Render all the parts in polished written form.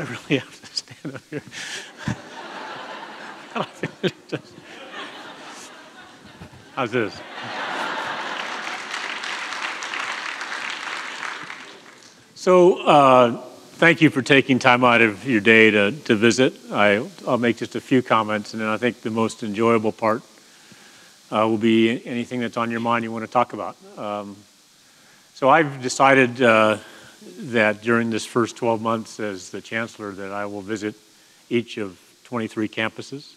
really have to stand up here? How's this? So thank you for taking time out of your day to visit. I'll make just a few comments, and then I think the most enjoyable part will be anything that's on your mind you want to talk about. So I've decided that during this first 12 months as the Chancellor that I will visit each of 23 campuses.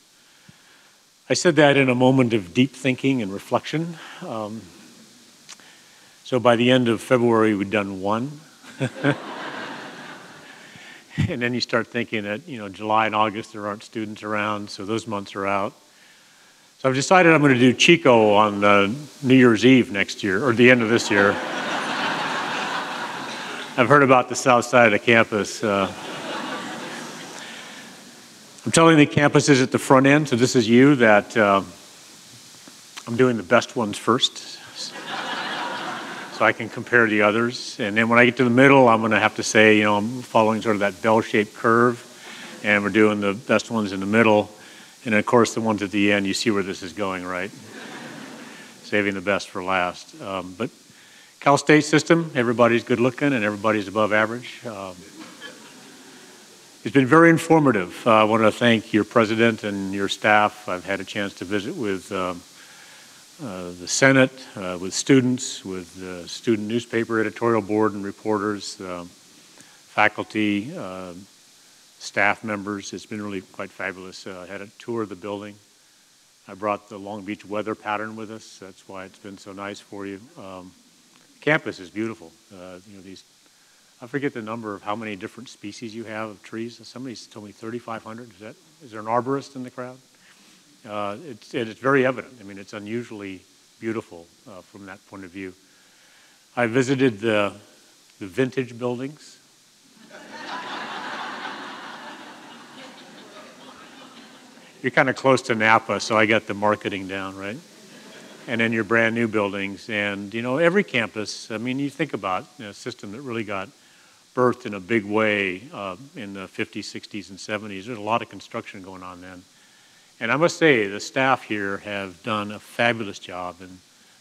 I said that in a moment of deep thinking and reflection. So by the end of February, we'd done one. And then you start thinking that, July and August, there aren't students around, so those months are out. So I've decided I'm going to do Chico on New Year's Eve next year, or the end of this year. I've heard about the south side of the campus. I'm telling the campuses at the front end, so this is you, that I'm doing the best ones first, so I can compare the others. And then when I get to the middle, I'm going to have to say, I'm following sort of that bell-shaped curve, and we're doing the best ones in the middle. And of course, the ones at the end, you see where this is going, right? Saving the best for last. But Cal State system, everybody's good looking and everybody's above average. It's been very informative. I want to thank your president and your staff. I've had a chance to visit with the Senate, with students, with the student newspaper editorial board and reporters, faculty, staff members. It's been really quite fabulous. I had a tour of the building. I brought the Long Beach weather pattern with us. That's why it's been so nice for you. Campus is beautiful. I forget the number of how many different species you have of trees. Somebody told me 3,500. Is there an arborist in the crowd? It's very evident. I mean, it's unusually beautiful from that point of view. I visited the vintage buildings. You're kind of close to Napa, so I got the marketing down, right? And then your brand new buildings. And, every campus, you think about a system that really got birthed in a big way in the 50s, 60s, and 70s. There's a lot of construction going on then. And I must say, the staff here have done a fabulous job in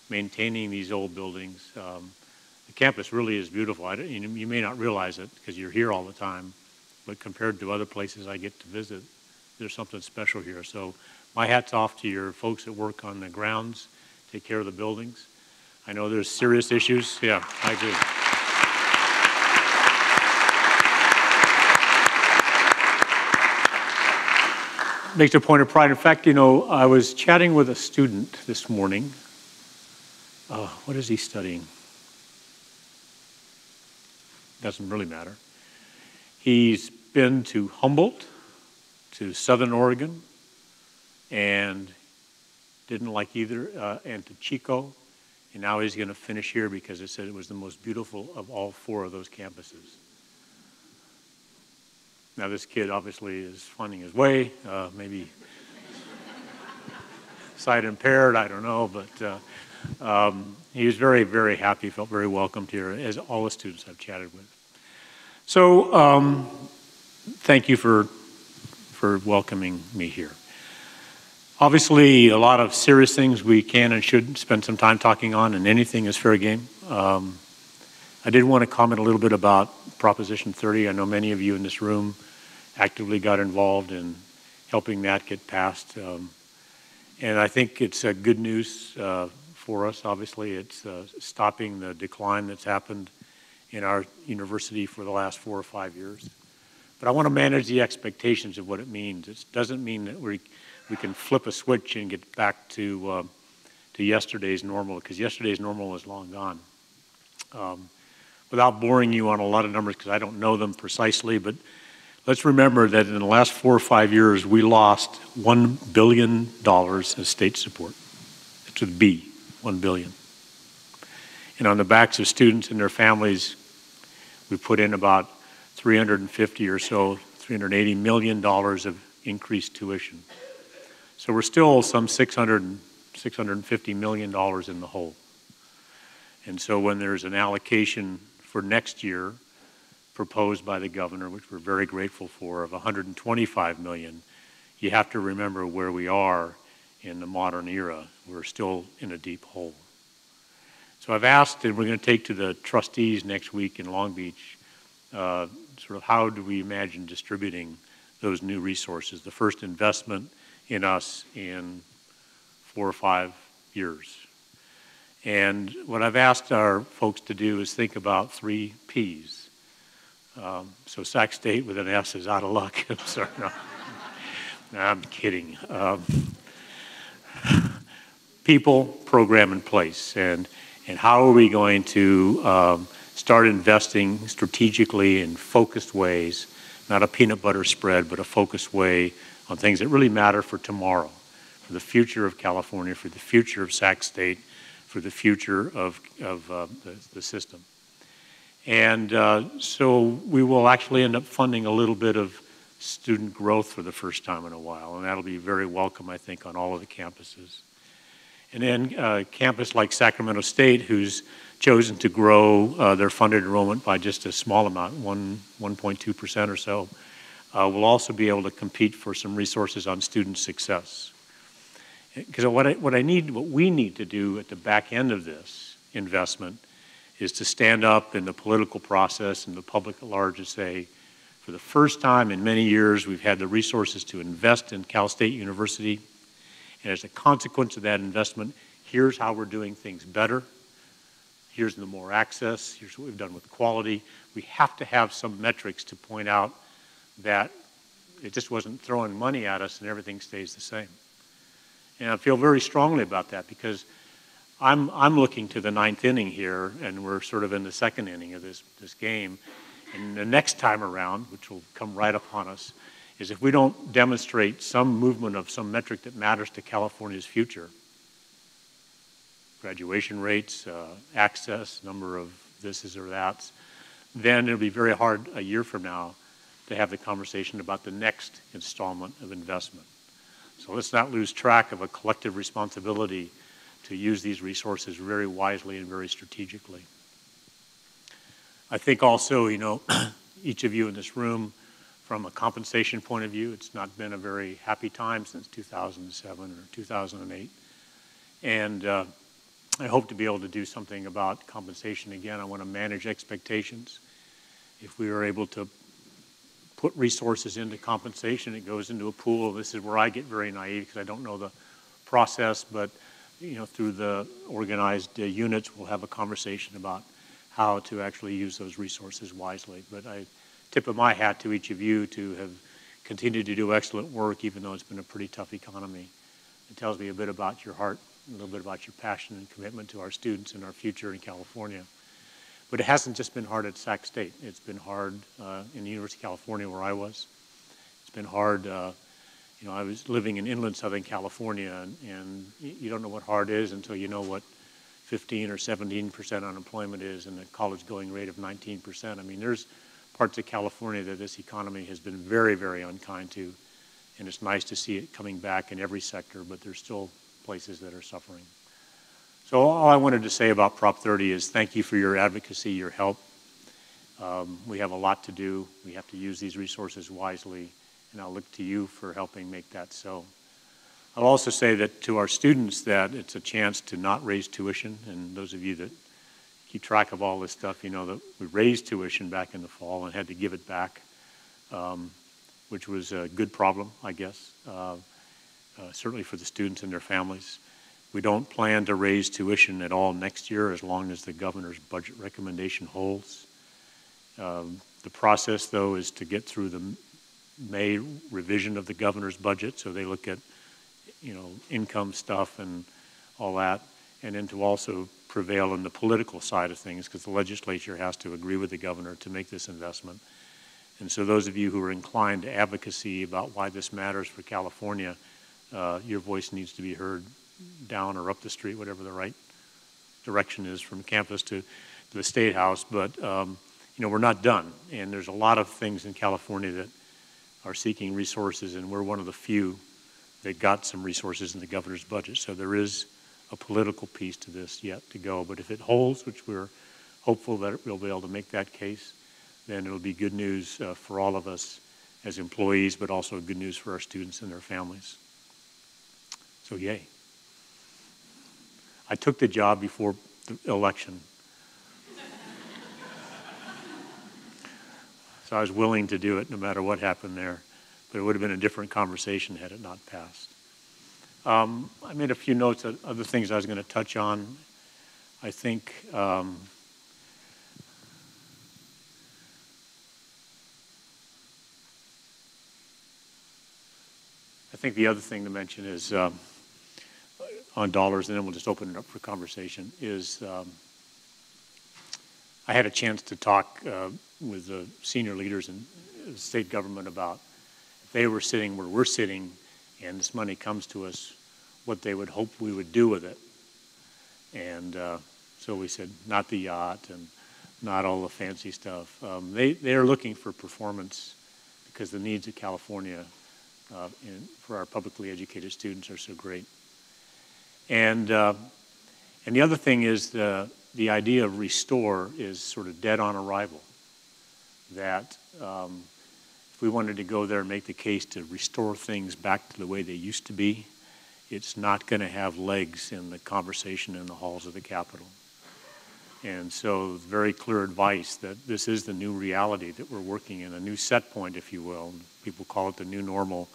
maintaining these old buildings. The campus really is beautiful. You may not realize it because you're here all the time, but compared to other places I get to visit, there's something special here. So my hat's off to your folks that work on the grounds, take care of the buildings. I know there's serious issues. Yeah, I agree. Makes a point of pride. In fact, I was chatting with a student this morning. What is he studying? Doesn't really matter. He's been to Humboldt, to Southern Oregon, and didn't like either, and to Chico, and now he's going to finish here because it said it was the most beautiful of all four of those campuses. Now this kid obviously is finding his way, maybe sight impaired, I don't know, but he was very, very happy, felt very welcomed here, as all the students I've chatted with. So thank you for welcoming me here. Obviously, a lot of serious things we can and should spend some time talking on, and anything is fair game. I did want to comment a little bit about Proposition 30. I know many of you in this room actively got involved in helping that get passed. And I think it's good news for us. Obviously, it's stopping the decline that's happened in our university for the last 4 or 5 years. But I want to manage the expectations of what it means. It doesn't mean that we can flip a switch and get back to yesterday's normal, because yesterday's normal is long gone. Without boring you on a lot of numbers, because I don't know them precisely, but let's remember that in the last 4 or 5 years, we lost $1 billion in state support. It's with B, $1 billion. And on the backs of students and their families, we put in about 350 or so, $380 million of increased tuition. So we're still some $650 million in the hole. And so when there's an allocation for next year proposed by the governor, which we're very grateful for, of $125 million, you have to remember where we are in the modern era. We're still in a deep hole. So I've asked, and we're going to take to the trustees next week in Long Beach, sort of how do we imagine distributing those new resources, the first investment in us in 4 or 5 years. And what I've asked our folks to do is think about 3 Ps. So Sac State with an S is out of luck. I'm sorry, no. No, I'm kidding. People, program, and place. And how are we going to start investing strategically in focused ways, not a peanut butter spread, but a focused way on things that really matter for tomorrow, for the future of California, for the future of Sac State, for the future of the system. And so we will actually end up funding a little bit of student growth for the first time in a while, and that'll be very welcome, I think, on all of the campuses. And then a campus like Sacramento State, who's chosen to grow their funded enrollment by just a small amount, 1.2% or so, will also be able to compete for some resources on student success. Because what we need to do at the back end of this investment is to stand up in the political process and the public at large and say, for the first time in many years, we've had the resources to invest in Cal State University. And as a consequence of that investment, here's how we're doing things better. Here's the more access. Here's what we've done with quality. We have to have some metrics to point out that it just wasn't throwing money at us and everything stays the same. And I feel very strongly about that because I'm looking to the 9th inning here, and we're sort of in the 2nd inning of this game. And the next time around, which will come right upon us, is if we don't demonstrate some movement of some metric that matters to California's future, graduation rates, access, number of thises or that's, then it'll be very hard a year from now to have the conversation about the next installment of investment. So let's not lose track of a collective responsibility to use these resources very wisely and very strategically. I think also, you know, each of you in this room, from a compensation point of view, it's not been a very happy time since 2007 or 2008. And I hope to be able to do something about compensation again. I want to manage expectations. If we are able to put resources into compensation, it goes into a pool. This is where I get very naive because I don't know the process, but you know, through the organized units, we'll have a conversation about how to actually use those resources wisely. But I tip of my hat to each of you to have continued to do excellent work, even though it's been a pretty tough economy. It tells me a bit about your heart, a little bit about your passion and commitment to our students and our future in California. But it hasn't just been hard at Sac State. It's been hard in the University of California where I was. It's been hard, you know, I was living in inland Southern California, and you don't know what hard is until you know what 15 or 17% unemployment is and a college going rate of 19%. I mean, there's parts of California that this economy has been very, very unkind to, and it's nice to see it coming back in every sector, but there's still places that are suffering. So all I wanted to say about Prop 30 is thank you for your advocacy, your help. We have a lot to do. We have to use these resources wisely, and I'll look to you for helping make that so. I'll also say that to our students that it's a chance to not raise tuition, and those of you that keep track of all this stuff, you know that we raised tuition back in the fall and had to give it back, which was a good problem, I guess, certainly for the students and their families. We don't plan to raise tuition at all next year as long as the governor's budget recommendation holds. The process, though, is to get through the May revision of the governor's budget, so they look at, you know, income stuff and all that, and then to also prevail in the political side of things because the legislature has to agree with the governor to make this investment. And so those of you who are inclined to advocacy about why this matters for California, your voice needs to be heard down or up the street, whatever the right direction is from campus to the State House. But, you know, we're not done. And there's a lot of things in California that are seeking resources, and we're one of the few that got some resources in the governor's budget. So there is a political piece to this yet to go. But if it holds, which we're hopeful that we'll be able to make that case, then it'll be good news for all of us as employees, but also good news for our students and their families. So yay. I took the job before the election. So I was willing to do it no matter what happened there, but it would have been a different conversation had it not passed. I made a few notes of other things I was going to touch on. I think the other thing to mention is on dollars, and then we'll just open it up for conversation, is I had a chance to talk with the senior leaders in the state government about if they were sitting where we're sitting and this money comes to us, what they would hope we would do with it. And so we said, not the yacht and not all the fancy stuff. They are looking for performance because the needs of California for our publicly educated students are so great. And the other thing is the idea of restore is sort of dead on arrival. That if we wanted to go there and make the case to restore things back to the way they used to be, it's not going to have legs in the conversation in the halls of the Capitol. And so very clear advice that this is the new reality that we're working in, a new set point, if you will. People call it the new normal.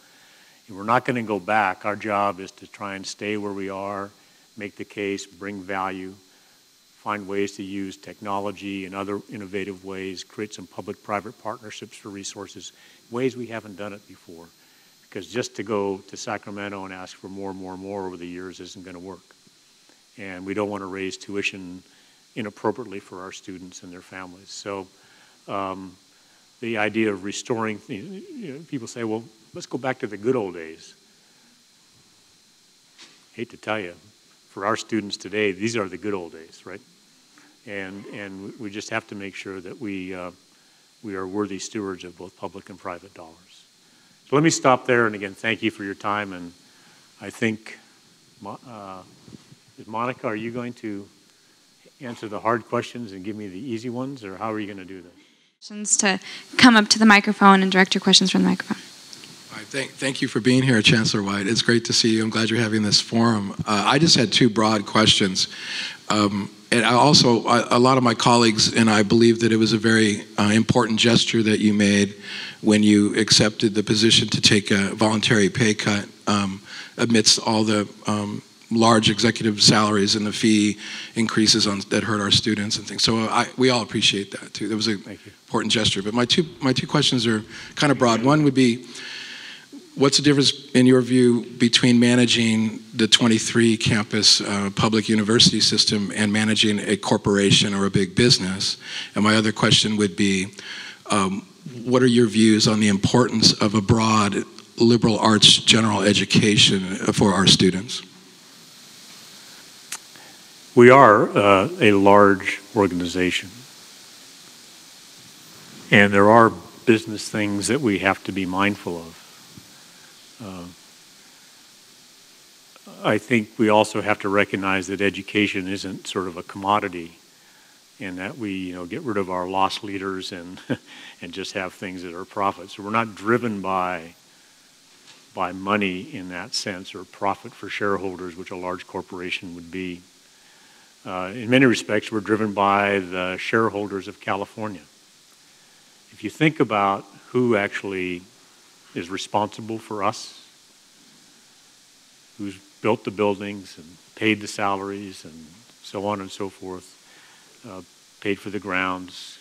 And we're not going to go back. Our job is to try and stay where we are, make the case, bring value, find ways to use technology and other innovative ways, create some public-private partnerships for resources, ways we haven't done it before. Because just to go to Sacramento and ask for more and more and more over the years isn't going to work. And we don't want to raise tuition inappropriately for our students and their families. So the idea of restoring things, people say, well, let's go back to the good old days. Hate to tell you, for our students today, these are the good old days, right? And we just have to make sure that we are worthy stewards of both public and private dollars. So let me stop there, and again, thank you for your time. And I think, Monica, are you going to answer the hard questions and give me the easy ones, or how are you going to do this? To come up to the microphone and direct your questions from the microphone. All right, thank you for being here, Chancellor White. It's great to see you. I'm glad you're having this forum. I just had two broad questions. And I also, a lot of my colleagues and I believe that it was a very important gesture that you made when you accepted the position to take a voluntary pay cut amidst all the large executive salaries and the fee increases that hurt our students and things. So we all appreciate that too. That was an important gesture. But my two questions are kind of broad. One would be, what's the difference, in your view, between managing the 23 campus public university system and managing a corporation or a big business? And my other question would be, what are your views on the importance of a broad liberal arts general education for our students? We are a large organization, and there are business things that we have to be mindful of. I think we also have to recognize that education isn't sort of a commodity, and that we get rid of our loss leaders and and just have things that are profits. So we're not driven by money in that sense, or profit for shareholders, which a large corporation would be. In many respects, we're driven by the shareholders of California. If you think about who actually is responsible for us, who's built the buildings and paid the salaries and so on and so forth, paid for the grounds,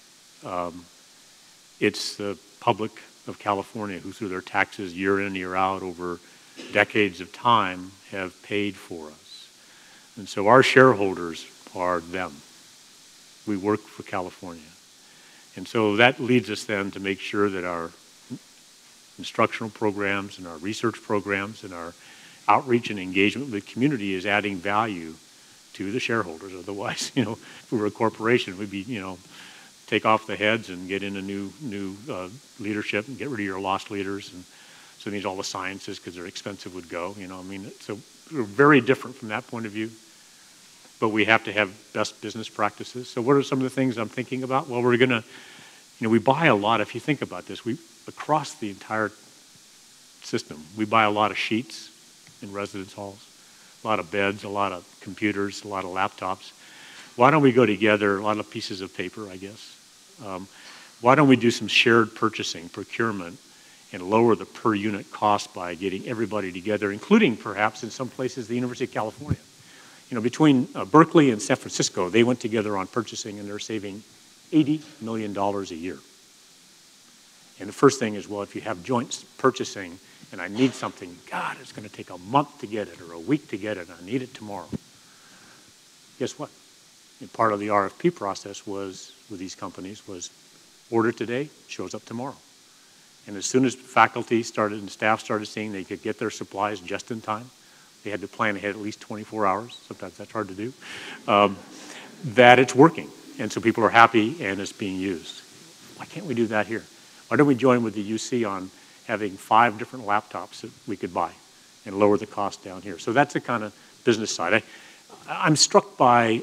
it's the public of California who, through their taxes year in, year out, over decades of time, have paid for us. And so our shareholders are them. We work for California. And so that leads us then to make sure that our instructional programs and our research programs and our outreach and engagement with the community is adding value to the shareholders. Otherwise, if we were a corporation, we'd be, take off the heads and get in a new leadership and get rid of your lost leaders. And so these all the sciences, because they're expensive, would go. So we're very different from that point of view. But we have to have best business practices. So what are some of the things I'm thinking about? Well, we're going to, You know, we buy a lot, if you think about this, across the entire system, we buy a lot of sheets in residence halls, a lot of beds, a lot of computers, a lot of laptops. Why don't we go together, a lot of pieces of paper, I guess. Why don't we do some shared purchasing, procurement, and lower the per unit cost by getting everybody together, including perhaps in some places the University of California. You know, between Berkeley and San Francisco, they went together on purchasing and they're saving $80 million a year. And the first thing is, well, if you have joint purchasing and I need something, God, it's going to take a month to get it or a week to get it, and I need it tomorrow. Guess what? And part of the RFP process was, with these companies, was order today, shows up tomorrow. And as soon as faculty started and staff started seeing they could get their supplies just in time, they had to plan ahead at least 24 hours, sometimes that's hard to do, that it's working. And so people are happy and it's being used. Why can't we do that here? Why don't we join with the UC on having 5 different laptops that we could buy and lower the cost down here? So that's the kind of business side. I'm struck by,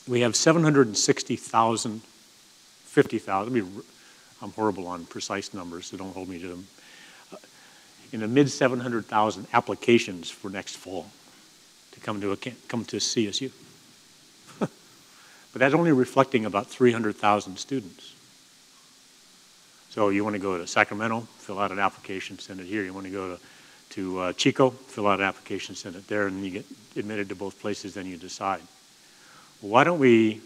we have 760,000, 50,000, I'm horrible on precise numbers, so don't hold me to them, in the mid 700,000 applications for next fall to come to CSU. But that's only reflecting about 300,000 students. So you want to go to Sacramento, fill out an application, send it here. You want to go to Chico, fill out an application, send it there, and you get admitted to both places, then you decide. Well, why don't we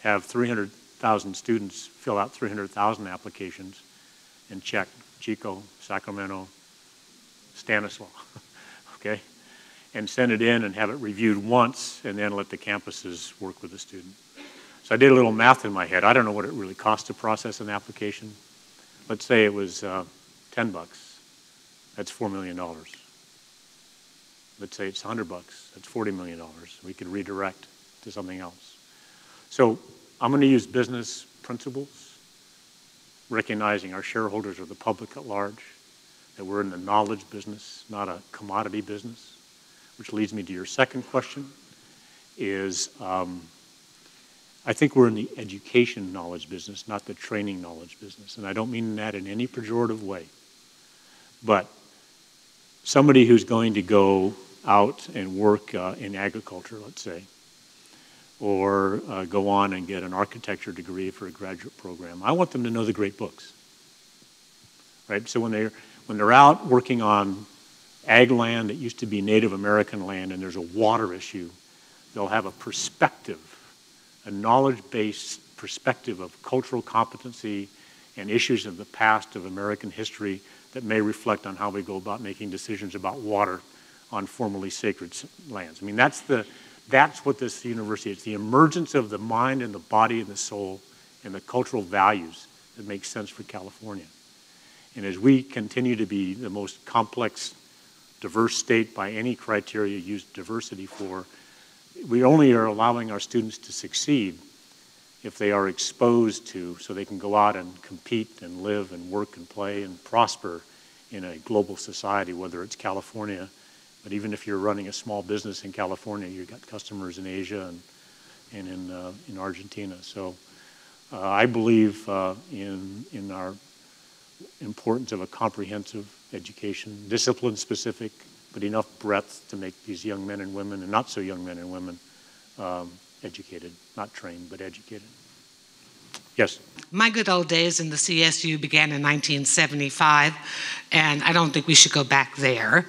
have 300,000 students fill out 300,000 applications and check Chico, Sacramento, Stanislaus, okay? And send it in and have it reviewed once and then let the campuses work with the student. So I did a little math in my head. I don't know what it really costs to process an application. Let's say it was 10 bucks. That's $4 million. Let's say it's 100 bucks. That's $40 million. We could redirect to something else. So I'm going to use business principles, recognizing our shareholders are the public at large, that we're in the knowledge business, not a commodity business, which leads me to your second question, is I think we're in the education knowledge business, not the training knowledge business. And I don't mean that in any pejorative way. But somebody who's going to go out and work in agriculture, let's say, or go on and get an architecture degree for a graduate program, I want them to know the great books. Right? So when they're out working on ag land that used to be Native American land and there's a water issue, they'll have a perspective, a knowledge-based perspective of cultural competency and issues of the past of American history that may reflect on how we go about making decisions about water on formerly sacred lands. I mean, that's what this university is, the emergence of the mind and the body and the soul and the cultural values that make sense for California. And as we continue to be the most complex, diverse state by any criteria used diversity for, we only are allowing our students to succeed if they are exposed to, so they can go out and compete and live and work and play and prosper in a global society, whether it's California, but even if you're running a small business in California, you've got customers in Asia and in Argentina. So I believe in our importance of a comprehensive education, discipline-specific, but enough breadth to make these young men and women, and not so young men and women, educated, not trained, but educated. Yes? My good old days in the CSU began in 1975, and I don't think we should go back there.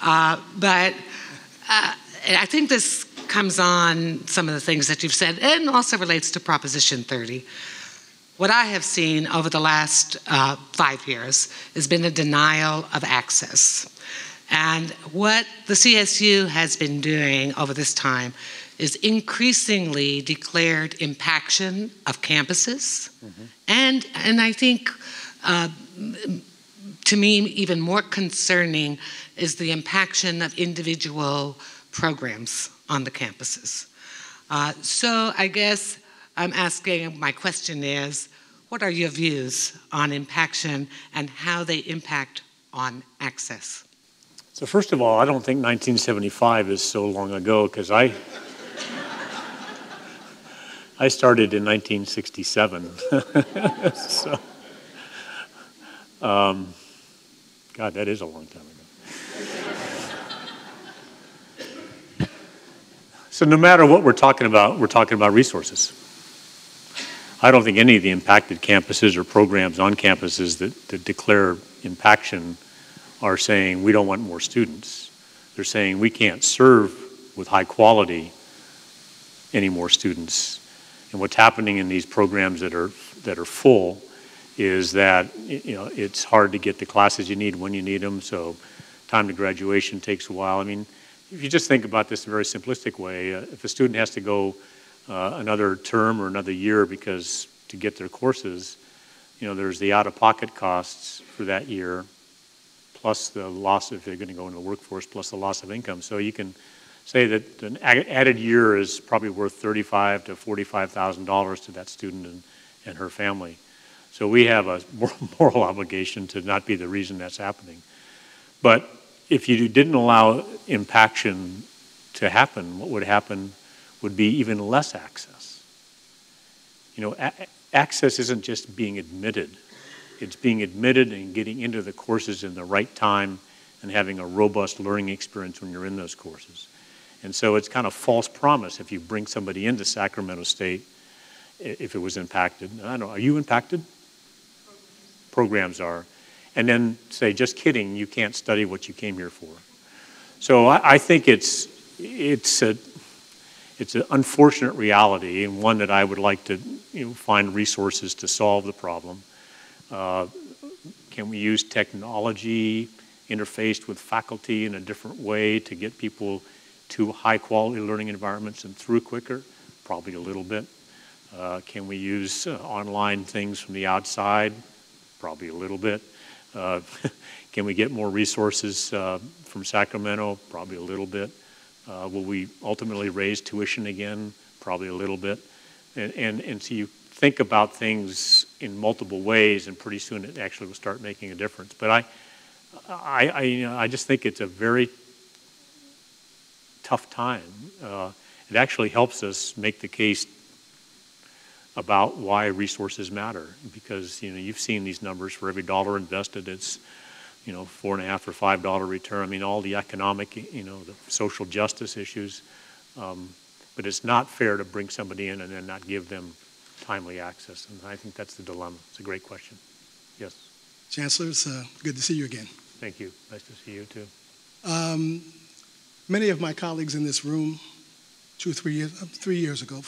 But I think this comes on some of the things that you've said, and also relates to Proposition 30. What I have seen over the last 5 years has been a denial of access. And what the CSU has been doing over this time is increasingly declared impaction of campuses. Mm-hmm. And I think, to me, even more concerning is the impaction of individual programs on the campuses. So I guess I'm asking, my question is, what are your views on impaction and how they impact on access? So first of all, I don't think 1975 is so long ago, because I I started in 1967. So, God, that is a long time ago. So no matter what we're talking about resources. I don't think any of the impacted campuses or programs on campuses that declare impaction are saying we don't want more students. They're saying we can't serve with high quality any more students. And what's happening in these programs that are full is that it's hard to get the classes you need when you need them. So time to graduation takes a while. I mean, if you just think about this in a very simplistic way, if a student has to go another term or another year because to get their courses, there's the out-of-pocket costs for that year, plus the loss if they're going to go into the workforce, plus the loss of income. So you can say that an added year is probably worth $35,000 to $45,000 to that student and her family. So we have a moral obligation to not be the reason that's happening. But if you didn't allow impaction to happen, what would happen would be even less access. Access isn't just being admitted. It's being admitted and getting into the courses in the right time and having a robust learning experience when you're in those courses. And so it's kind of false promise if you bring somebody into Sacramento State if it was impacted. I don't know, are you impacted? Programs are. And then say, just kidding, you can't study what you came here for. So I think it's an unfortunate reality and one that I would like to find resources to solve the problem. Can we use technology interfaced with faculty in a different way to get people to high quality learning environments and through quicker? Probably a little bit. Can we use online things from the outside? Probably a little bit. Can we get more resources from Sacramento? Probably a little bit. Will we ultimately raise tuition again? Probably a little bit. And so you think about things in multiple ways, and pretty soon it actually will start making a difference. But I just think it's a very tough time. It actually helps us make the case about why resources matter, because you've seen these numbers. For every dollar invested, it's $4.5 or $5 return. I mean, all the economic, the social justice issues. But it's not fair to bring somebody in and then not give them timely access. And I think that's the dilemma. It's a great question. Yes. Chancellor, it's good to see you again. Thank you. Nice to see you too. Many of my colleagues in this room, 4 years ago,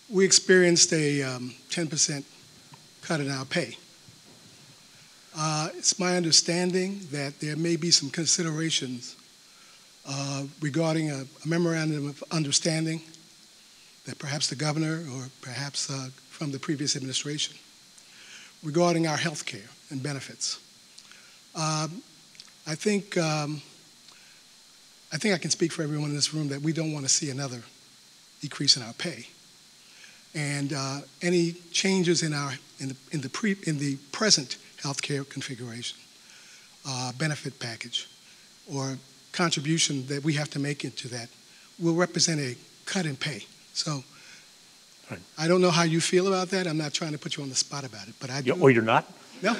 we experienced a 10% cut in our pay. It's my understanding that there may be some considerations regarding a memorandum of understanding that perhaps the governor or perhaps from the previous administration regarding our health care and benefits. I think I can speak for everyone in this room that we don't want to see another decrease in our pay. And any changes in the present healthcare configuration, benefit package, or contribution that we have to make into that will represent a cut in pay. So right. I don't know how you feel about that. I'm not trying to put you on the spot about it, but I do. Oh, you're not? No.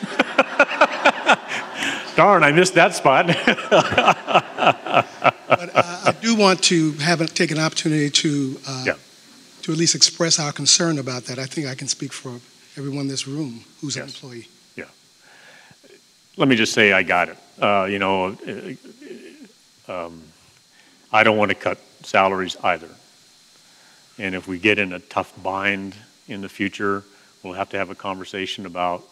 Darn, I missed that spot. But I do want to take an opportunity to at least express our concern about that. I think I can speak for everyone in this room who's an employee. Yeah. Let me just say I got it. I don't want to cut salaries either. And if we get in a tough bind in the future, we'll have to have a conversation about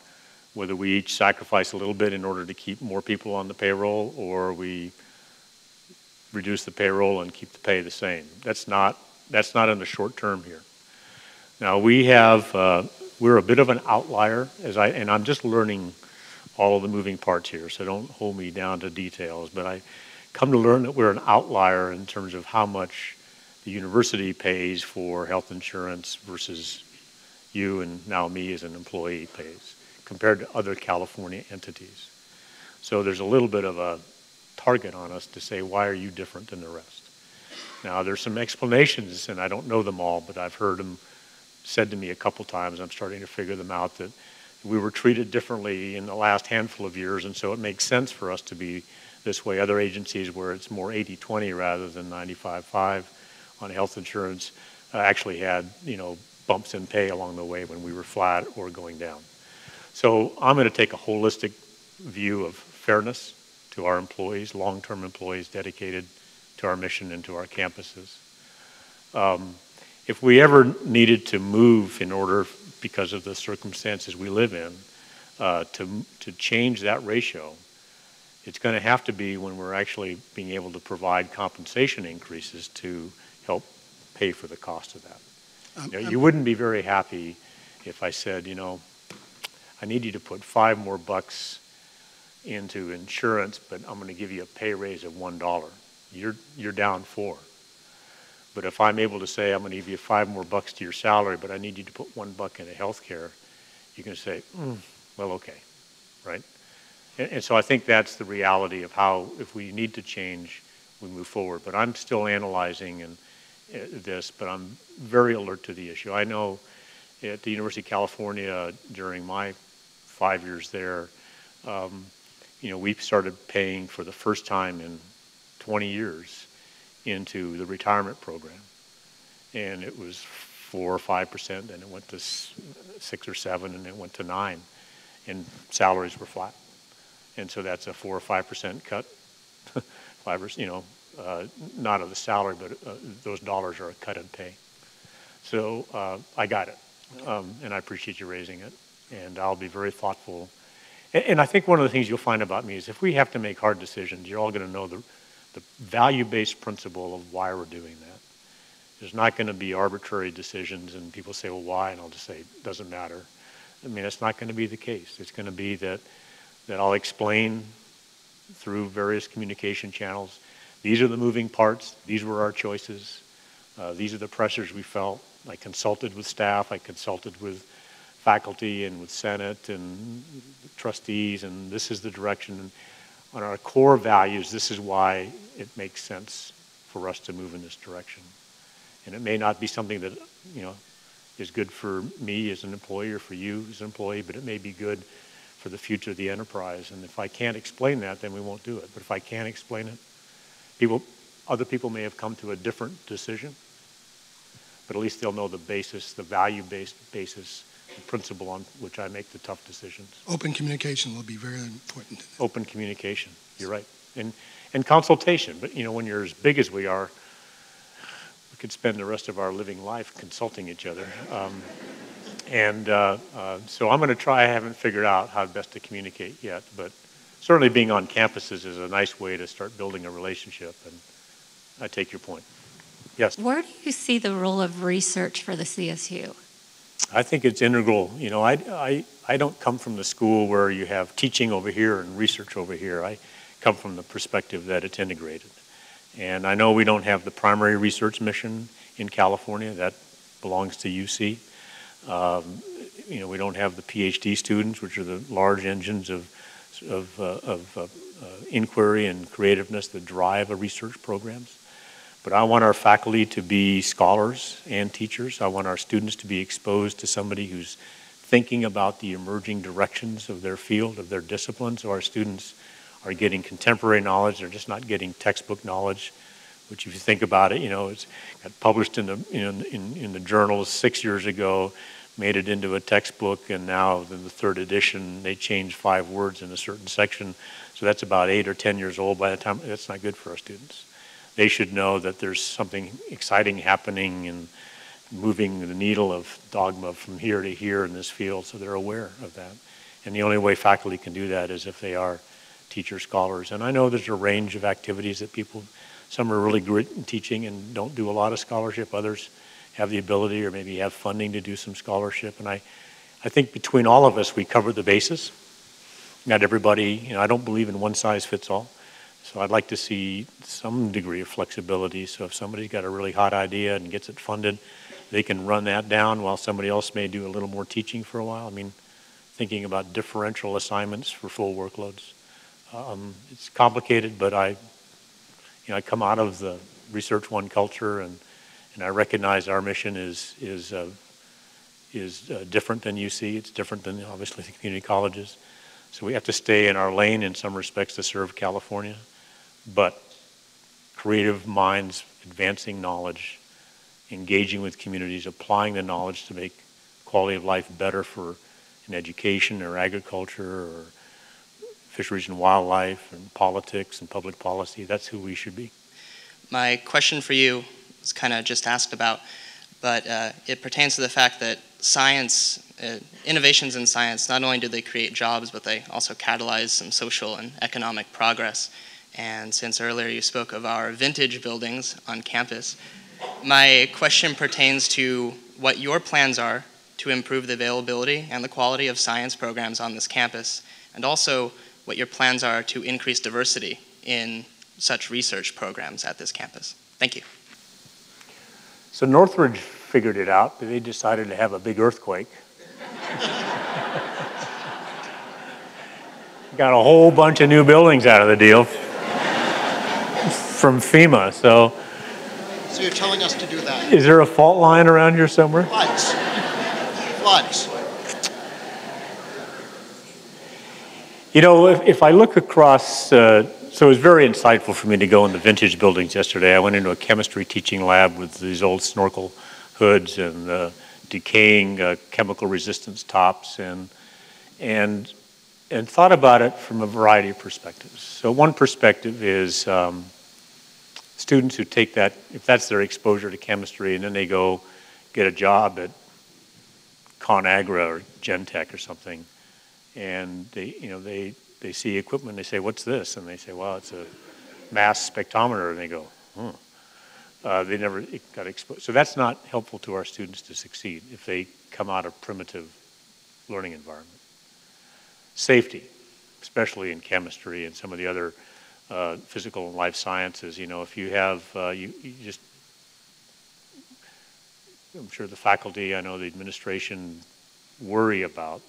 whether we each sacrifice a little bit in order to keep more people on the payroll, or we reduce the payroll and keep the pay the same. That's not in the short term here. Now we're a bit of an outlier, and I'm just learning all of the moving parts here, so don't hold me down to details, but I come to learn that we're an outlier in terms of how much the university pays for health insurance versus you and now me as an employee pays compared to other California entities. So there's a little bit of a target on us to say, why are you different than the rest? Now, there's some explanations, and I don't know them all, but I've heard them said to me a couple times. I'm starting to figure them out, that we were treated differently in the last handful of years, and so it makes sense for us to be this way. Other agencies where it's more 80-20 rather than 95-5 on health insurance actually had, bumps in pay along the way when we were flat or going down. So I'm going to take a holistic view of fairness to our employees, long-term employees dedicated to our mission and to our campuses. If we ever needed to move in order, because of the circumstances we live in, to change that ratio, it's going to have to be when we're actually being able to provide compensation increases to help pay for the cost of that. You wouldn't be very happy if I said, I need you to put $5 more into insurance, but I'm going to give you a pay raise of $1. You're down $4. But if I'm able to say I'm going to give you $5 more to your salary, but I need you to put $1 into health care, you can say, well, okay, right? And so I think that's the reality of how, if we need to change, we move forward. But I'm still analyzing this, but I'm very alert to the issue. I know at the University of California during my 5 years there, we started paying for the first time in 20 years into the retirement program. And it was 4 or 5%, and it went to 6 or 7, and it went to 9, and salaries were flat. And so that's a 4 or 5% cut, 5%, not of the salary, but those dollars are a cut in pay. So I got it, and I appreciate you raising it, and I'll be very thoughtful. And I think one of the things you'll find about me is if we have to make hard decisions, you're all going to know the value-based principle of why we're doing that. There's not going to be arbitrary decisions, and people say, well, why? And I'll just say, it doesn't matter. I mean, it's not going to be the case. It's going to be that I'll explain through various communication channels, these are the moving parts, these were our choices, these are the pressures we felt. I consulted with staff, I consulted with faculty and with Senate and trustees, and this is the direction. And on our core values, this is why it makes sense for us to move in this direction. And it may not be something that, is good for me as an employee or for you as an employee, but it may be good for the future of the enterprise. And if I can't explain that, then we won't do it. But if I can explain it, other people may have come to a different decision, but at least they'll know the basis, the value-based basis, the principle on which I make the tough decisions. Open communication will be very important. Open communication, you're right. And consultation, but when you're as big as we are, we could spend the rest of our living life consulting each other. So I'm going to try. I haven't figured out how best to communicate yet, but certainly being on campuses is a nice way to start building a relationship, and I take your point. Yes? Where do you see the role of research for the CSU? I think it's integral. I don't come from the school where you have teaching over here and research over here. I come from the perspective that it's integrated. And I know we don't have the primary research mission in California. That belongs to UC. We don't have the PhD students, which are the large engines of inquiry and creativeness that drive a research programs. But I want our faculty to be scholars and teachers. I want our students to be exposed to somebody who's thinking about the emerging directions of their field, of their discipline. So our students are getting contemporary knowledge. They're just not getting textbook knowledge, which if you think about it, it's got published in the journals 6 years ago, made it into a textbook, and now in the 3rd edition, they changed 5 words in a certain section. So that's about 8 or 10 years old by the time. That's not good for our students. They should know that there's something exciting happening and moving the needle of dogma from here to here in this field, so they're aware of that. And the only way faculty can do that is if they are teacher scholars. And I know there's a range of activities that some are really great in teaching and don't do a lot of scholarship. Others have the ability or maybe have funding to do some scholarship. And I think between all of us, we cover the bases. Not everybody, I don't believe in one size fits all. So I'd like to see some degree of flexibility. So if somebody's got a really hot idea and gets it funded, they can run that down while somebody else may do a little more teaching for a while. I mean, thinking about differential assignments for full workloads. It's complicated, but I come out of the research one culture, and I recognize our mission is different than UC. It's different than obviously the community colleges. So we have to stay in our lane in some respects to serve California, but creative minds, advancing knowledge, engaging with communities, applying the knowledge to make quality of life better for in education or agriculture or fisheries and wildlife and politics and public policy. That's who we should be. My question for you was kind of just asked about, but it pertains to the fact that science, innovations in science, not only do they create jobs, but they also catalyze some social and economic progress. And since earlier you spoke of our vintage buildings on campus, my question pertains to what your plans are to improve the availability and the quality of science programs on this campus, and also what your plans are to increase diversity in such research programs at this campus. Thank you. So Northridge figured it out. They decided to have a big earthquake. Got a whole bunch of new buildings out of the deal from FEMA. So you're telling us to do that? Is there a fault line around here somewhere? Floods. Floods. You know, if I look across, so it was very insightful for me to go in the vintage buildings yesterday. I went into a chemistry teaching lab with these old snorkel hoods and decaying chemical resistance tops, and thought about it from a variety of perspectives. So one perspective is students who take that, if that's their exposure to chemistry, and then they go get a job at ConAgra or Gentech or something, and they see equipment, they say, what's this? And they say, well, it's a mass spectrometer, and they go, they never got exposed. So that's not helpful to our students to succeed if they come out of primitive learning environment. Safety, especially in chemistry and some of the other physical and life sciences. You know, if you have, you just, I'm sure the faculty, I know the administration worry about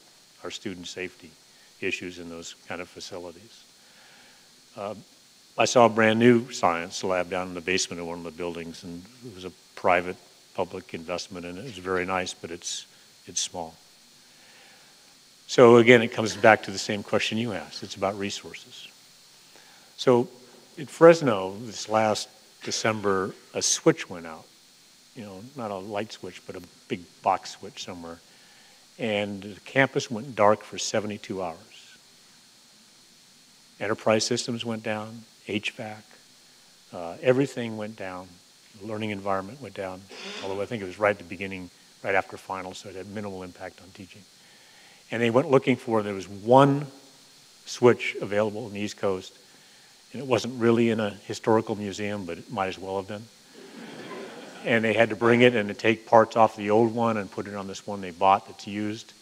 our student safety issues in those kind of facilities. I saw a brand new science lab down in the basement of one of the buildings, and it was a private public investment, and it was very nice, but it's small. So again, it comes back to the same question you asked. It's about resources. So at Fresno this last December, a switch went out. You know, not a light switch, but a big box switch somewhere. And the campus went dark for 72 hours. Enterprise systems went down, HVAC, everything went down. The learning environment went down, although I think it was right at the beginning, right after finals, so it had minimal impact on teaching. And they went looking for, there was one switch available on the East Coast, and it wasn't really in a historical museum, but it might as well have been. And they had to bring it and to take parts off the old one and put it on this one they bought that's used,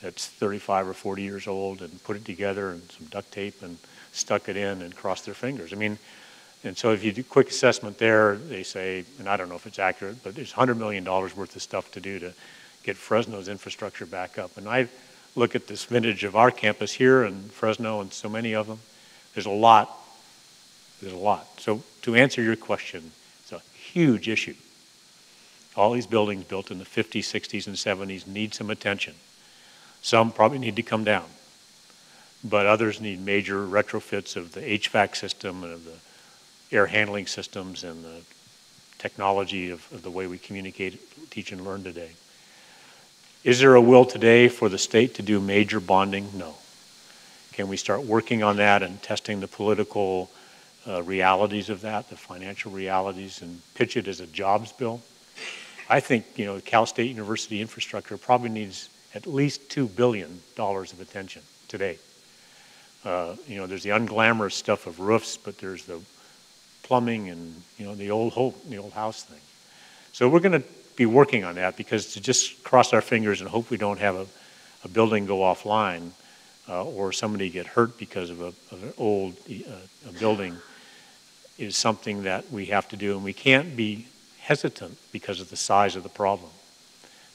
that's 35 or 40 years old, and put it together and some duct tape and stuck it in and crossed their fingers. I mean, and so if you do a quick assessment there, they say, and I don't know if it's accurate, but there's $100 million worth of stuff to do to get Fresno's infrastructure back up. And I look at this vintage of our campus here and Fresno and so many of them, there's a lot. So to answer your question, it's a huge issue. All these buildings built in the 50s, 60s, and 70s need some attention. Some probably need to come down, but others need major retrofits of the HVAC system and of the air handling systems and the technology of the way we communicate, teach, and learn today. Is there a will today for the state to do major bonding? No. Can we start working on that and testing the political realities of that, the financial realities, and pitch it as a jobs bill? I think, you know, Cal State University infrastructure probably needs at least $2 billion of attention today. You know, there's the unglamorous stuff of roofs, but there's the plumbing and, you know, the old house thing. So we're going to be working on that, because to just cross our fingers and hope we don't have a building go offline or somebody get hurt because of an old building is something that we have to do, and we can't be hesitant because of the size of the problem.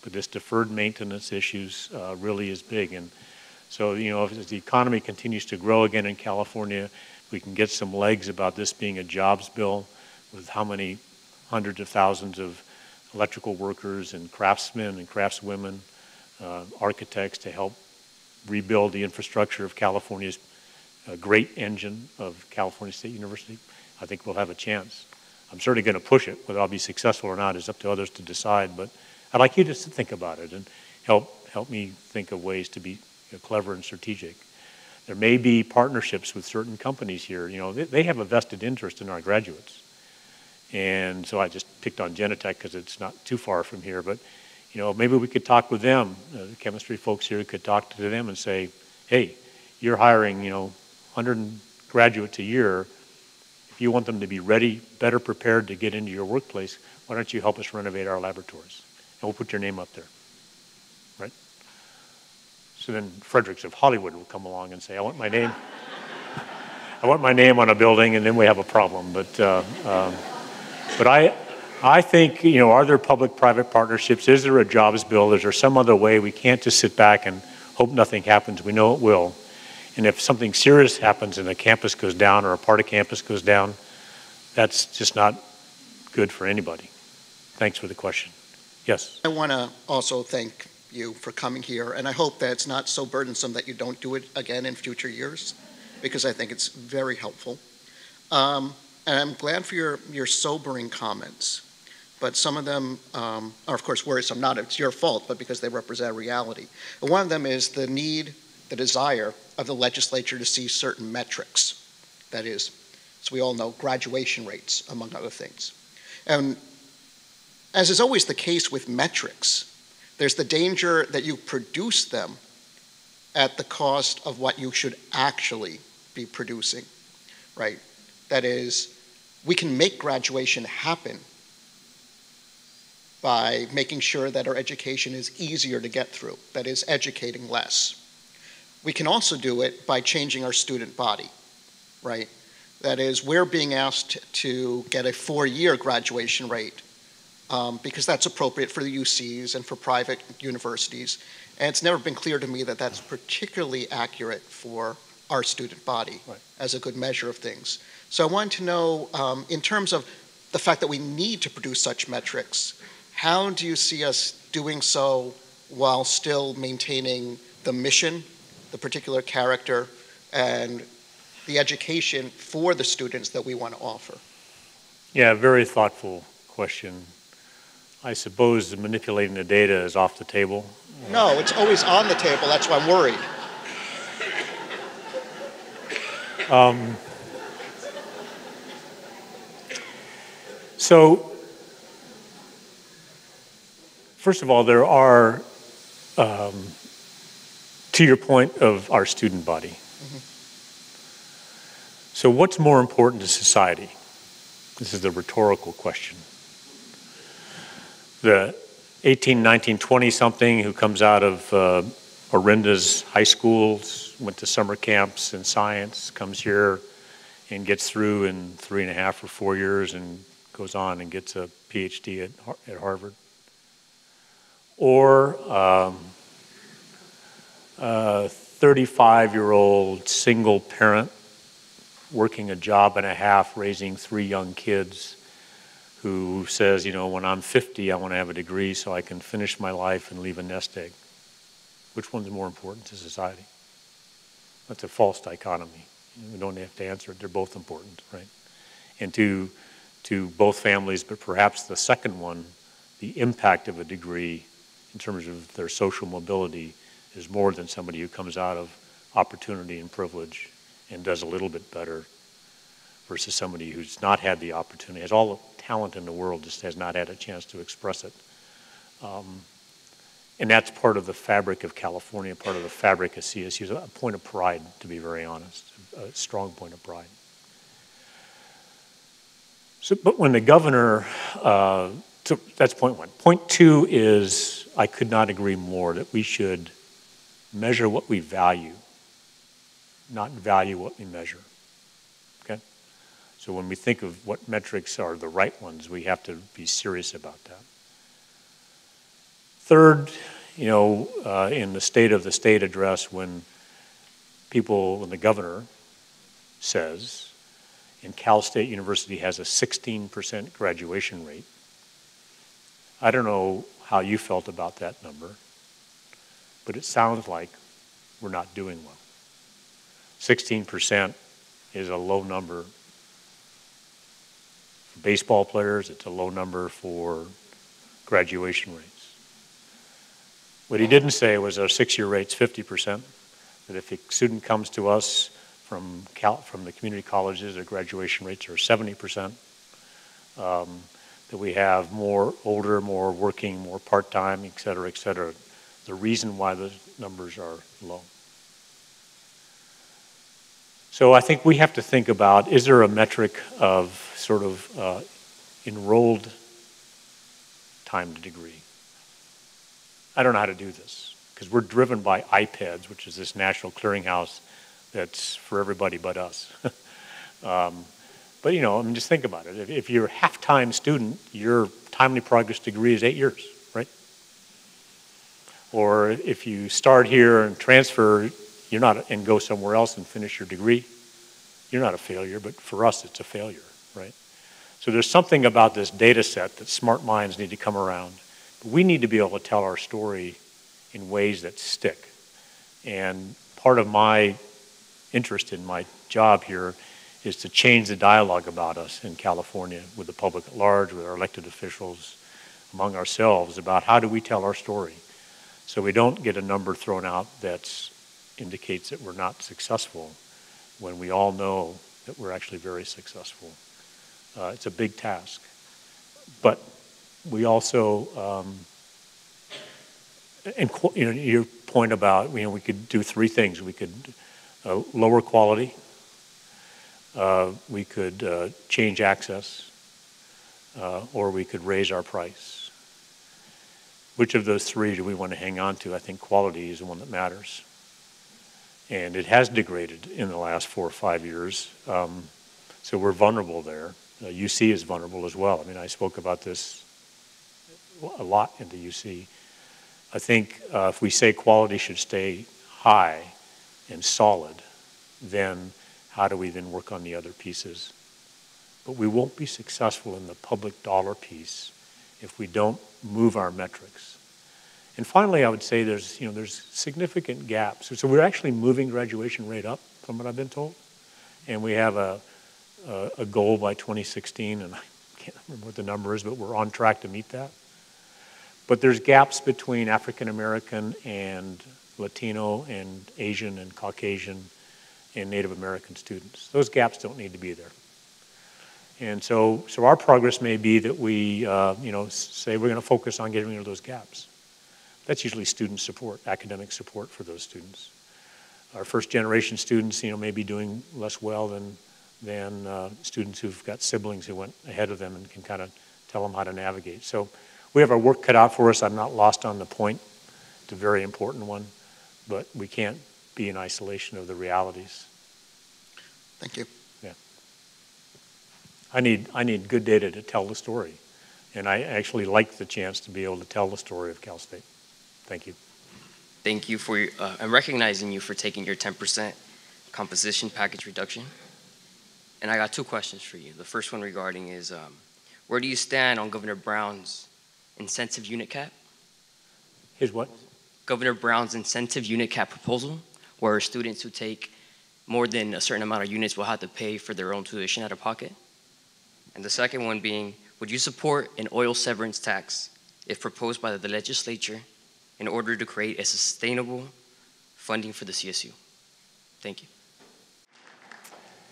But this deferred maintenance issues really is big. And so, you know, as the economy continues to grow again in California, we can get some legs about this being a jobs bill with how many hundreds of thousands of electrical workers and craftsmen and craftswomen, architects to help rebuild the infrastructure of California's great engine of California State University, I think we'll have a chance. I'm certainly going to push it. Whether I'll be successful or not is up to others to decide, but I'd like you just to think about it and help me think of ways to be clever and strategic. There may be partnerships with certain companies here. You know, they have a vested interest in our graduates. And so I just picked on Genentech because it's not too far from here, but you know, maybe we could talk with them. The chemistry folks here could talk to them and say, hey, you're hiring, 100 graduates a year. If you want them to be ready, better prepared to get into your workplace, why don't you help us renovate our laboratories? And we'll put your name up there, right? So then Fredericks of Hollywood will come along and say, I want my name. I want my name on a building, and then we have a problem. But I think, are there public-private partnerships? Is there a jobs bill? Is there some other way? We can't just sit back and hope nothing happens. We know it will. And if something serious happens and a campus goes down or a part of campus goes down, that's just not good for anybody. Thanks for the question. Yes? I want to also thank you for coming here, and I hope that it's not so burdensome that you don't do it again in future years, because I think it's very helpful. And I'm glad for your sobering comments, but some of them are, of course, worrisome. Not it's your fault, but because they represent reality. And one of them is the need, the desire of the legislature to see certain metrics. That is, as we all know, graduation rates, among other things. And as is always the case with metrics, there's the danger that you produce them at the cost of what you should actually be producing, right? That is, we can make graduation happen by making sure that our education is easier to get through, that is, educating less. We can also do it by changing our student body, right? That is, we're being asked to get a 4-year graduation rate because that's appropriate for the UCs and for private universities. And it's never been clear to me that that's particularly accurate for our student body as a good measure of things. So I wanted to know, in terms of the fact that we need to produce such metrics, how do you see us doing so while still maintaining the mission, the particular character, and the education for the students that we want to offer? Yeah, very thoughtful question. I suppose manipulating the data is off the table. No, it's always on the table. That's why I'm worried. So, first of all, there are, to your point of our student body. Mm-hmm. So what's more important to society? This is the rhetorical question. The 18, 19, 20-something who comes out of Orinda's high schools, went to summer camps in science, comes here and gets through in 3.5 or 4 years and goes on and gets a PhD at Harvard. Or a 35-year-old single parent working a job and a half, raising 3 young kids, who says, when I'm 50, I want to have a degree so I can finish my life and leave a nest egg. Which one's more important to society? That's a false dichotomy. We don't have to answer it. They're both important, right? And to both families, but perhaps the second one, the impact of a degree in terms of their social mobility is more than somebody who comes out of opportunity and privilege and does a little bit better versus somebody who's not had the opportunity, has all the talent in the world, just has not had a chance to express it. And that's part of the fabric of California, part of the fabric of CSU, a point of pride, to be very honest, a strong point of pride. So, but when the governor, so that's point one. Point two is, I could not agree more that we should measure what we value, not value what we measure, okay? So when we think of what metrics are the right ones, we have to be serious about that. Third, in the State of the State address, when the governor says, and Cal State University has a 16% graduation rate. I don't know how you felt about that number, but it sounds like we're not doing well. 16% is a low number for baseball players. It's a low number for graduation rates. What he didn't say was our 6-year rate's 50%, that if a student comes to us from the community colleges, their graduation rates are 70%, that we have more older, more working, more part-time, et cetera, et cetera. The reason why those numbers are low. So I think we have to think about, is there a metric of sort of enrolled time to degree? I don't know how to do this, because we're driven by IPEDS, which is this national clearinghouse that's for everybody but us. But you know, I mean, just think about it. If you're a half-time student, your timely progress degree is 8 years, right? Or if you start here and transfer, and go somewhere else and finish your degree, you're not a failure, but for us, it's a failure, right? So there's something about this data set that smart minds need to come around. We need to be able to tell our story in ways that stick. And part of my interest in my job here is to change the dialogue about us in California with the public at large, with our elected officials, among ourselves, about how do we tell our story so we don't get a number thrown out that indicates that we're not successful when we all know that we're actually very successful. It's a big task. But we also, your point about, we could do 3 things. We could lower quality, we could change access, or we could raise our price. Which of those 3 do we want to hang on to? I think quality is the one that matters. And it has degraded in the last 4 or 5 years. So we're vulnerable there. UC is vulnerable as well. I mean, I spoke about this a lot in the UC. I think if we say quality should stay high and solid, then how do we then work on the other pieces? But we won't be successful in the public dollar piece if we don't move our metrics. And finally, I would say there's significant gaps. So we're actually moving graduation rate up, from what I've been told. And we have a goal by 2016, and I can't remember what the number is, but we're on track to meet that. But there's gaps between African American and Latino and Asian and Caucasian and Native American students. Those gaps don't need to be there. And so our progress may be that we say we're going to focus on getting rid of those gaps. That's usually student support, academic support for those students. Our first generation students, may be doing less well than students who've got siblings who went ahead of them and can kind of tell them how to navigate. So we have our work cut out for us. I'm not lost on the point. It's a very important one, but we can't be in isolation of the realities. Thank you. Yeah. I need good data to tell the story, and I actually like the chance to be able to tell the story of Cal State. Thank you. Thank you for, I'm recognizing you for taking your 10% composition package reduction. And I got 2 questions for you. The first one regarding is, where do you stand on Governor Brown's incentive unit cap? His what? Governor Brown's incentive unit cap proposal, where students who take more than a certain amount of units will have to pay for their own tuition out of pocket. And the second one being, would you support an oil severance tax if proposed by the legislature in order to create a sustainable funding for the CSU? Thank you.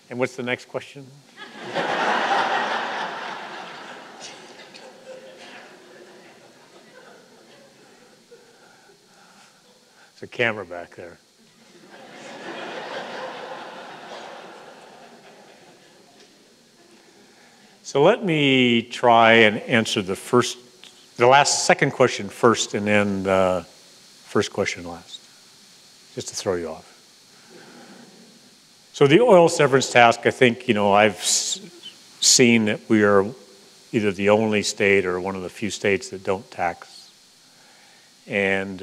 And what's the next question? There's a camera back there. So let me try and answer the second question first, and then the first question last, just to throw you off. So the oil severance tax, I think, I've seen that we are either the only state or one of the few states that don't tax. And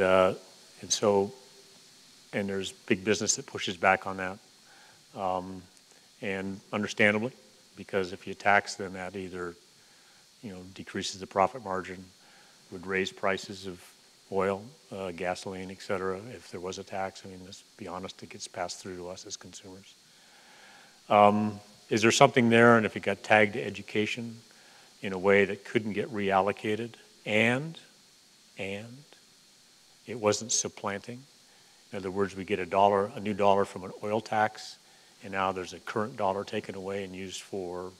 there's big business that pushes back on that, and understandably. because if you tax them, that either, decreases the profit margin, would raise prices of oil, gasoline, et cetera. If there was a tax, I mean, let's be honest, it gets passed through to us as consumers. Is there something there, and if it got tagged to education in a way that couldn't get reallocated, and it wasn't supplanting? In other words, we get a new dollar from an oil tax, and now there's a current dollar taken away and used for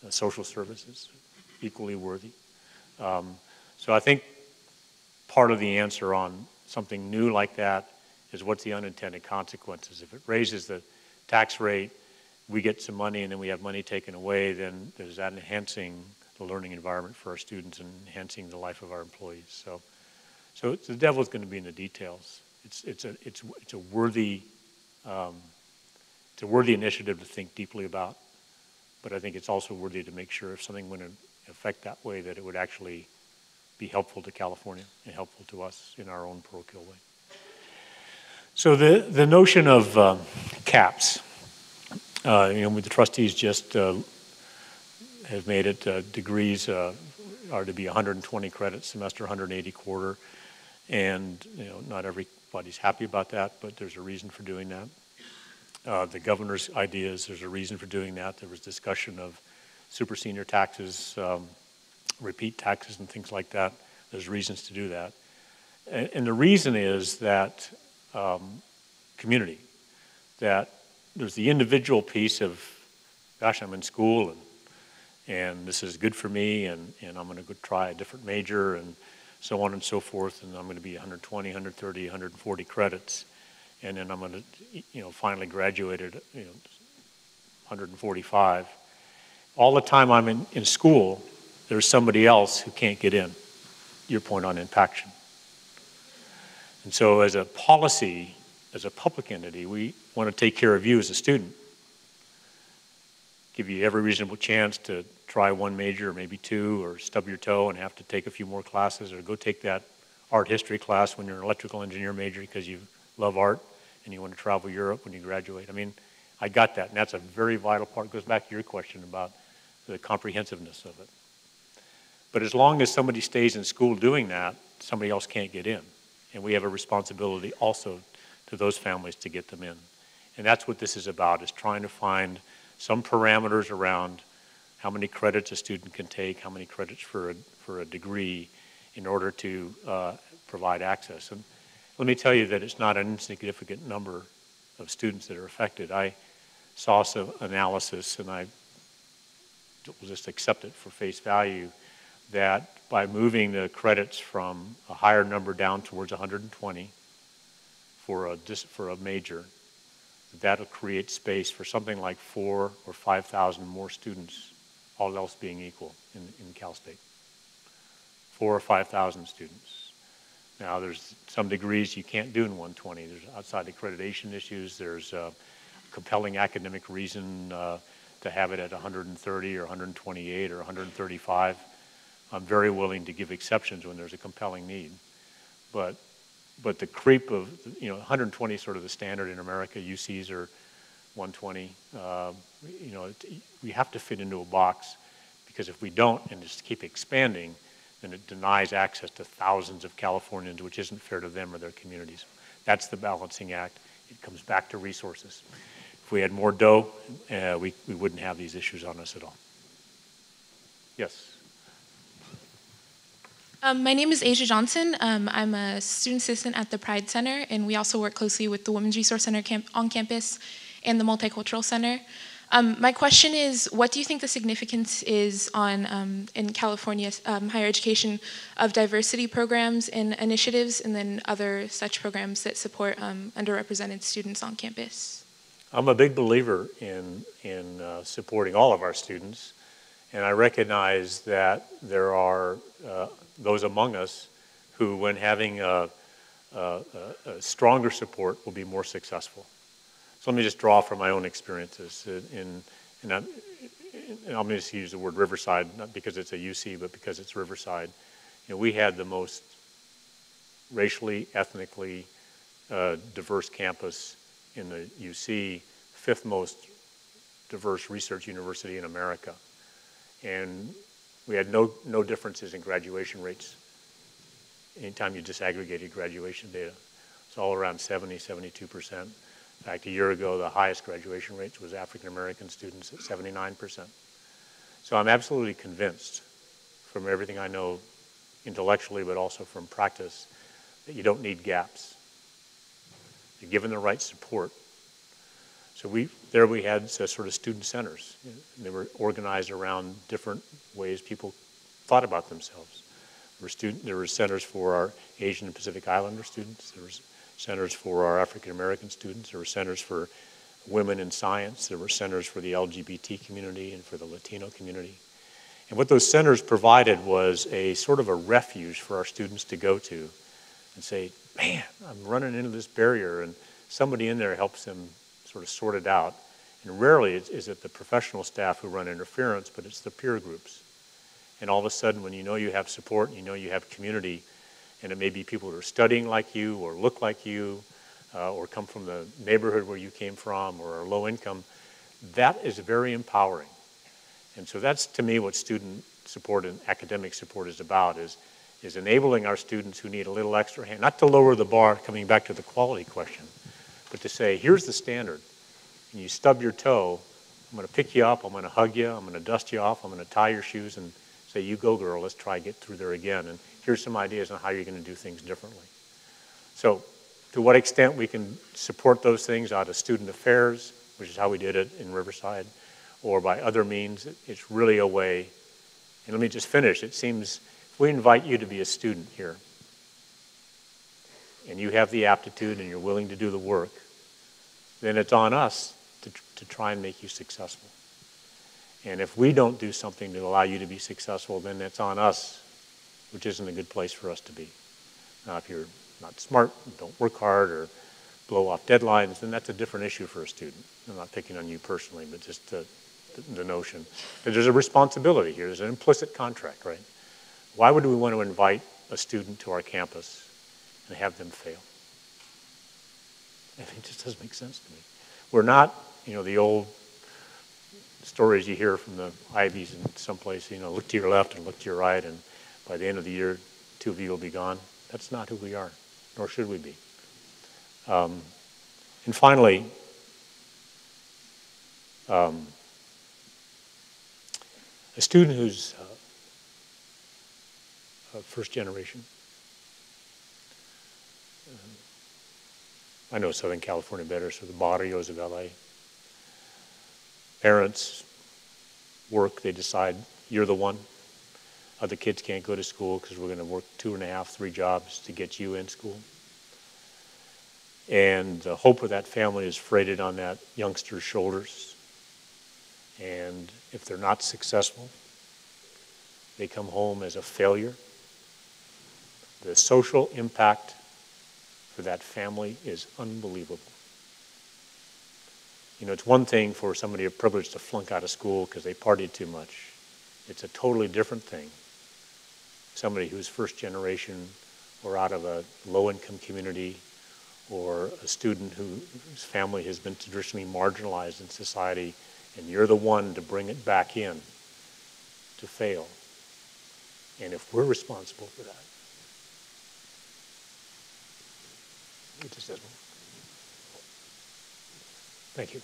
social services, equally worthy. So I think part of the answer on something new like that is what's the unintended consequences. If it raises the tax rate, we get some money and then we have money taken away, then is that enhancing the learning environment for our students and enhancing the life of our employees? So the devil's going to be in the details. It's a worthy initiative to think deeply about, but I think it's also worthy to make sure if something went in effect that way, that it would actually be helpful to California and helpful to us in our own parochial way. So the notion of caps, the trustees just have made it degrees are to be 120 credits semester, 180 quarter, and not everybody's happy about that, but there's a reason for doing that. The governor's idea is there's a reason for doing that. There was discussion of super senior taxes, repeat taxes and things like that. There's reasons to do that. And the reason is that community, that there's the individual piece of, gosh, I'm in school and this is good for me and I'm going to go try a different major and so on and so forth, and I'm going to be 120, 130, 140 credits, and then I'm going to, finally graduate at, 145. All the time I'm in school, there's somebody else who can't get in. Your point on impaction. And so as a policy, as a public entity, we want to take care of you as a student. Give you every reasonable chance to try one major or maybe two, or stub your toe and have to take a few more classes, or go take that art history class when you're an electrical engineer major because you love art and you want to travel Europe when you graduate. I mean, I got that, and that's a very vital part. It goes back to your question about the comprehensiveness of it. But as long as somebody stays in school doing that, somebody else can't get in. And we have a responsibility also to those families to get them in. And that's what this is about, is trying to find some parameters around how many credits a student can take, how many credits for a degree in order to provide access. And let me tell you that it's not an insignificant number of students that are affected. I saw some analysis, and I will just accept it for face value, that by moving the credits from a higher number down towards 120 for a major, that'll create space for something like 4,000 or 5,000 more students, all else being equal in Cal State. 4,000 or 5,000 students. Now there's some degrees you can't do in 120. There's outside accreditation issues. There's a compelling academic reason to have it at 130 or 128 or 135. I'm very willing to give exceptions when there's a compelling need. But the creep of, 120 is sort of the standard in America. UCs are 120. We have to fit into a box, because if we don't and just keep expanding, then it denies access to thousands of Californians, which isn't fair to them or their communities. That's the balancing act. It comes back to resources. If we had more dough, we wouldn't have these issues on us at all. Yes. My name is Asia Johnson. I'm a student assistant at the Pride Center, and we also work closely with the Women's Resource Center on campus and the Multicultural Center. My question is, what do you think the significance is in California higher education of diversity programs and initiatives, and then other such programs that support underrepresented students on campus? I'm a big believer in supporting all of our students, and I recognize that there are those among us who, when having a stronger support, will be more successful. So let me just draw from my own experiences. And I'm going to just use the word Riverside, not because it's a UC, but because it's Riverside. We had the most racially, ethnically diverse campus in the UC, fifth most diverse research university in America. And we had no differences in graduation rates anytime you disaggregated graduation data. It's all around 70, 72%. In fact, a year ago, the highest graduation rates was African American students at 79%. So I'm absolutely convinced from everything I know intellectually, but also from practice, that you don't need gaps. You're given the right support. So we had sort of student centers. They were organized around different ways people thought about themselves. There were centers for our Asian and Pacific Islander students. There were centers for our African American students. There were centers for women in science. There were centers for the LGBT community and for the Latino community. And what those centers provided was a sort of a refuge for our students to go to and say, man, I'm running into this barrier, and somebody in there helps them sort of sort it out. And rarely is it the professional staff who run interference, but it's the peer groups. And all of a sudden, when you know you have support, and you know you have community, and it may be people who are studying like you or look like you or come from the neighborhood where you came from or are low income, that is very empowering. And so that's, to me, what student support and academic support is about, is enabling our students who need a little extra hand, not to lower the bar, coming back to the quality question, but to say, here's the standard. And you stub your toe, I'm going to pick you up, I'm going to hug you, I'm going to dust you off, I'm going to tie your shoes and say, you go, girl, let's try to get through there again. And here's some ideas on how you're going to do things differently. So to what extent we can support those things out of student affairs, which is how we did it in Riverside, or by other means, it's really a way. And let me just finish. It seems if we invite you to be a student here, and you have the aptitude and you're willing to do the work, then it's on us to try and make you successful. And if we don't do something to allow you to be successful, then it's on us, which isn't a good place for us to be. Now, if you're not smart, don't work hard, or blow off deadlines, then that's a different issue for a student. I'm not picking on you personally, but just the notion that there's a responsibility here. There's an implicit contract, right? Why would we want to invite a student to our campus and have them fail? I mean, it just doesn't make sense to me. We're not, the old stories you hear from the Ivies in someplace, look to your left and look to your right, and by the end of the year, 2 of you will be gone. That's not who we are, nor should we be. And finally, a student who's first generation. I know Southern California better, so the barrios of LA. Parents work, they decide, you're the one. Other kids can't go to school because we're going to work 2.5, 3 jobs to get you in school. And the hope of that family is freighted on that youngster's shoulders. And if they're not successful, they come home as a failure. The social impact for that family is unbelievable. It's one thing for somebody of privilege to flunk out of school because they partied too much. It's a totally different thing. Somebody who's first generation or out of a low-income community, or a student whose family has been traditionally marginalized in society, and you're the one to bring it back in to fail. And if we're responsible for that, it just doesn't work. Thank you.